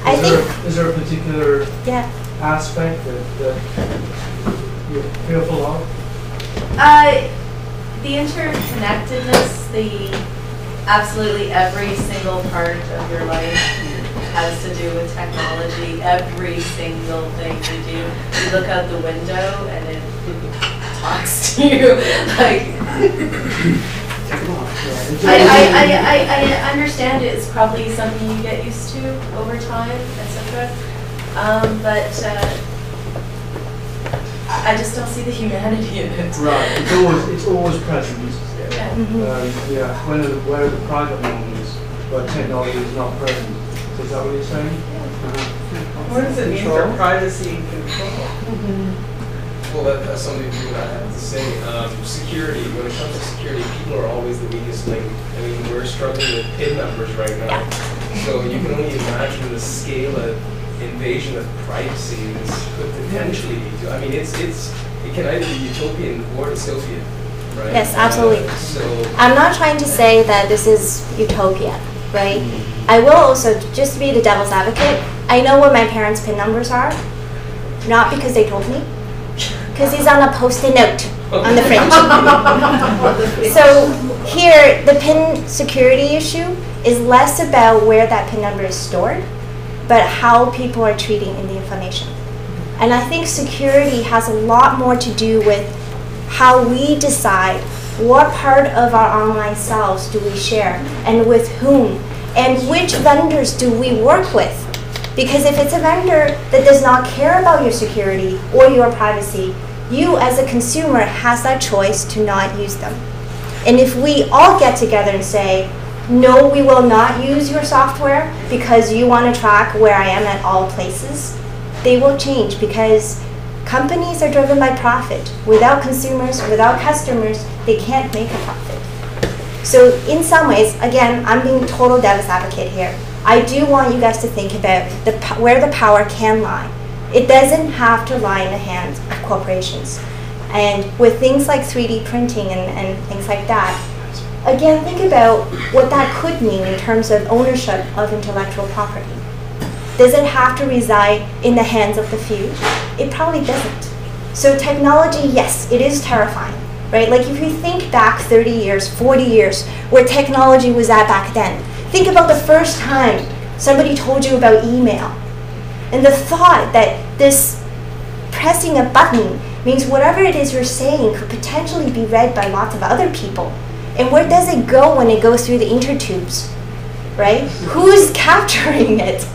I think, Is there a particular yeah. aspect that you're fearful of? The interconnectedness, absolutely every single part of your life has to do with technology. Every single thing you do, you look out the window and it talks to you. Like, I understand it's probably something you get used to over time, etc. But I just don't see the humanity in it. Right, it's always present. Yeah. Yeah, where the private moments where technology is not present. Is that what you're saying? What does it mean for privacy and control? Well, that has something to do with what I have to say. Security, when it comes to security, people are always the weakest link. I mean, we're struggling with PIN numbers right now. So you can only imagine the scale of invasion of privacy this could potentially lead to. I mean, it can either be utopian or dystopian, right? Yes, absolutely. So I'm not trying to say that this is utopia, right? I will also, just to be the devil's advocate, I know what my parents' PIN numbers are, not because they told me, because he's on a post-it note on the fridge. So here, the PIN security issue is less about where that PIN number is stored, but how people are treating in the information. And I think security has a lot more to do with how we decide what part of our online selves do we share and with whom, and which vendors do we work with. Because if it's a vendor that does not care about your security or your privacy, you as a consumer has that choice to not use them. And if we all get together and say, no, we will not use your software because you want to track where I am at all places, they will change, because companies are driven by profit. Without consumers, without customers, they can't make a profit. So in some ways, again, I'm being total devil's advocate here. I do want you guys to think about where the power can lie. It doesn't have to lie in the hands of corporations. And with things like 3D printing and things like that, again, think about what that could mean in terms of ownership of intellectual property. Does it have to reside in the hands of the few? It probably doesn't. So technology, yes, it is terrifying, right? Like if you think back 30 years, 40 years, where technology was at back then, think about the first time somebody told you about email. And the thought that this pressing a button means whatever it is you're saying could potentially be read by lots of other people. And where does it go when it goes through the intertubes, right? Who's capturing it?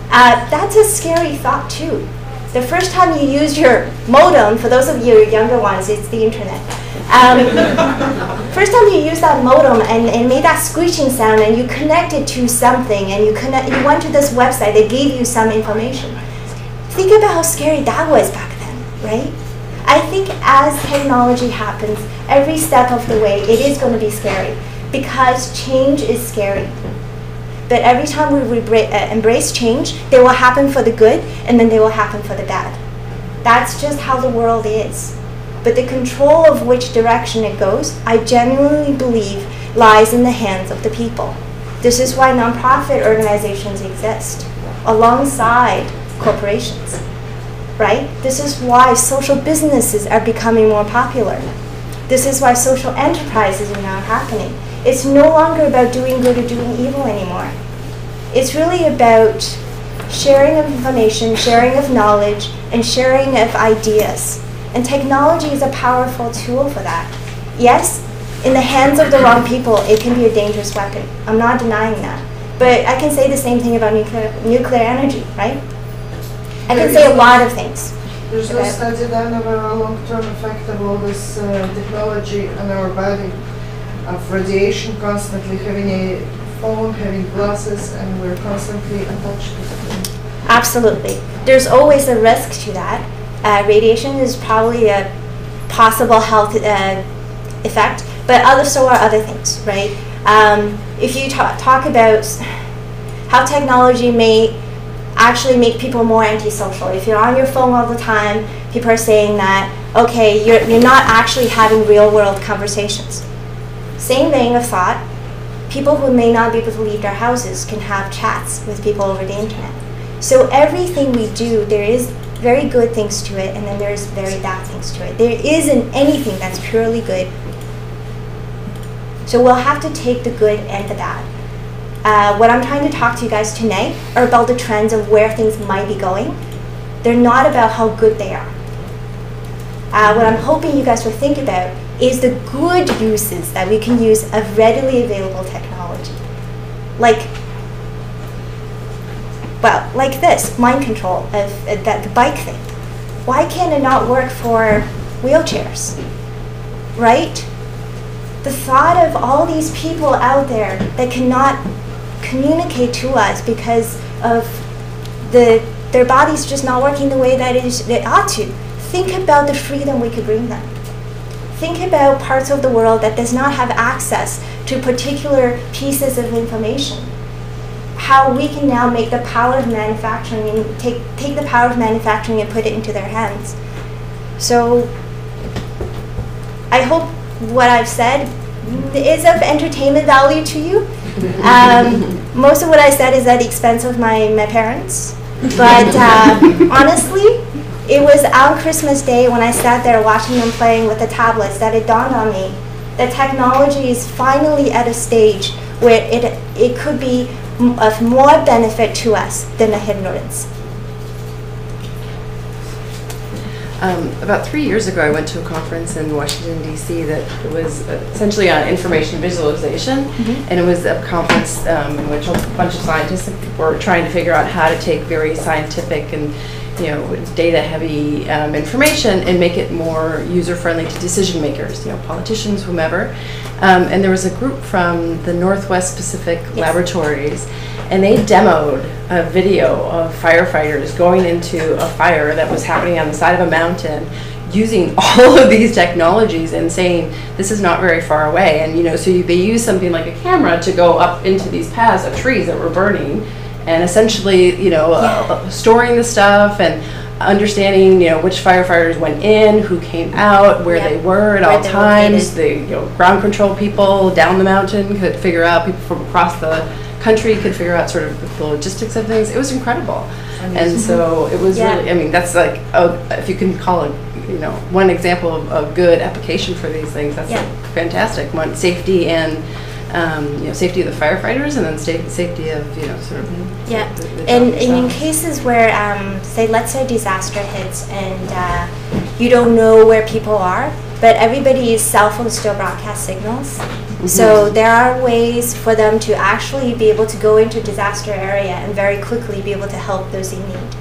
That's a scary thought too. The first time you use your modem, for those of you younger ones, it's the internet. First time you use that modem and made that screeching sound and you connected to something and you went to this website that gave you some information. Think about how scary that was back then, right? I think as technology happens, every step of the way, it is going to be scary because change is scary. But every time we embrace change, they will happen for the good and then they will happen for the bad. That's just how the world is. But the control of which direction it goes, I genuinely believe, lies in the hands of the people. This is why nonprofit organizations exist, alongside corporations, right? This is why social businesses are becoming more popular. This is why social enterprises are now happening. It's no longer about doing good or doing evil anymore. It's really about sharing of information, sharing of knowledge, and sharing of ideas. And technology is a powerful tool for that. Yes, in the hands of the wrong people, it can be a dangerous weapon. I'm not denying that. But I can say the same thing about nuclear energy, right? I can say a lot of things. There's no study done about a long-term effect of all this technology on our body, of radiation, constantly having a phone, having glasses, and we're constantly in touch with it. Absolutely. There's always a risk to that. Radiation is probably a possible health effect, but so are other things, right? If you talk about how technology may actually make people more antisocial. If you're on your phone all the time, people are saying that, okay, you're not actually having real world conversations. Same vein of thought, people who may not be able to leave their houses can have chats with people over the internet. So everything we do, there is very good things to it, and then there's very bad things to it. There isn't anything that's purely good. So we'll have to take the good and the bad. What I'm trying to talk to you guys tonight are about the trends of where things might be going. They're not about how good they are. What I'm hoping you guys will think about is the good uses that we can use of readily available technology. Like this, mind control of the bike thing. Why can it not work for wheelchairs, right? The thought of all these people out there that cannot communicate to us because of their bodies just not working the way that it ought to. Think about the freedom we could bring them. Think about parts of the world that does not have access to particular pieces of information. how we can now make the power of manufacturing and take the power of manufacturing and put it into their hands. So I hope what I've said is of entertainment value to you. Most of what I said is at the expense of my parents. But honestly, it was on Christmas Day when I sat there watching them playing with the tablets that it dawned on me that technology is finally at a stage where it could be of more benefit to us than a hindrance. About 3 years ago, I went to a conference in Washington, D.C. that was essentially on information visualization, and it was a conference in which a bunch of scientists were trying to figure out how to take very scientific and data-heavy information and make it more user-friendly to decision makers, politicians, whomever. And there was a group from the Northwest Pacific Laboratories, and they demoed a video of firefighters going into a fire that was happening on the side of a mountain using all of these technologies and saying this is not very far away. And so they used something like a camera to go up into these paths of trees that were burning, and essentially storing the stuff and understanding which firefighters went in, who came out, where they were at all times. The ground control people down the mountain could figure out, people from across the country could figure out sort of the logistics of things. It was incredible. And so it was really, I mean, that's like, if you can call it, one example of a good application for these things, that's fantastic. One, safety and safety of the firefighters, and then safety of sort of and in cases where let's say disaster hits and you don't know where people are, but everybody's cell phones still broadcast signals. So there are ways for them to actually be able to go into a disaster area and very quickly be able to help those in need.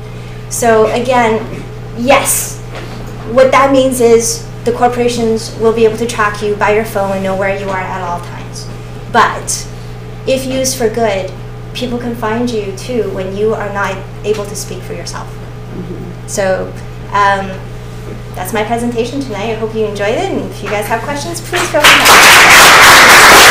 So again, yes, what that means is the corporations will be able to track you by your phone and know where you are at all times. But if used for good, people can find you too when you are not able to speak for yourself. So that's my presentation tonight. I hope you enjoyed it, and if you guys have questions, please feel free to ask.